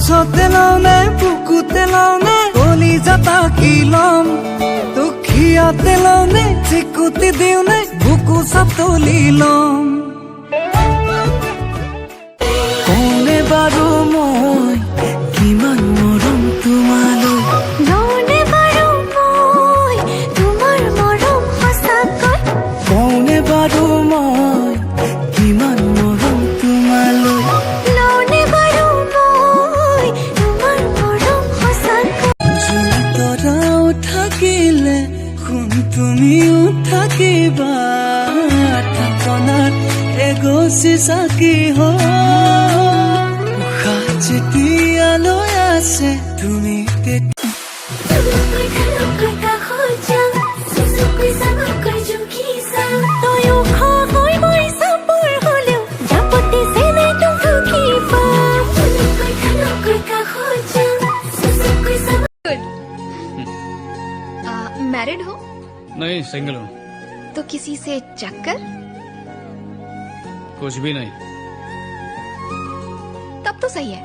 ওচৰতে লওঁনে বুকুতে লওঁনে কলিজাতা কি ল'ম দুখীয়াতে লওঁনে চিকুটি দিওঁনে বুকু চাতলি ল'ম কওঁনে বাৰু মই কিমান মৰম তোমালৈ লওঁনে বাৰু মই তোমাৰ মৰম সঁচাকৈ কওঁনে বাৰু মই কিমান মৰম তোমালৈ লওঁনে বাৰু মই তোমাৰ মৰম সঁচাকৈ জুই তৰাও থাকিলে সোণ তুমিও থাকিবা থাপনাত এগছি চাকি উশাহ যেতিয়ালৈ আছে তুমি তুলুকৈ ঢালুকৈ কাষত যাম চুচুকৈ চাঙকৈ জুখি চাম তই ওখ হৈ মই চাপৰ হ'লেও জাপতে যেনে তোক ঢুকি পাম তুলুকৈ ঢালুকৈ কাষত যাম চুচুকৈ চাঙ मैरिड हो? नहीं, सिंगल हूँ। तो किसी से चक्कर? कुछ भी नहीं। तब तो सही है।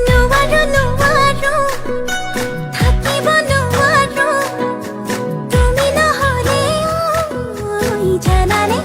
নোৱাৰো নোৱাৰো থাকিব নোৱাৰো তুমি নহ'লে জানানে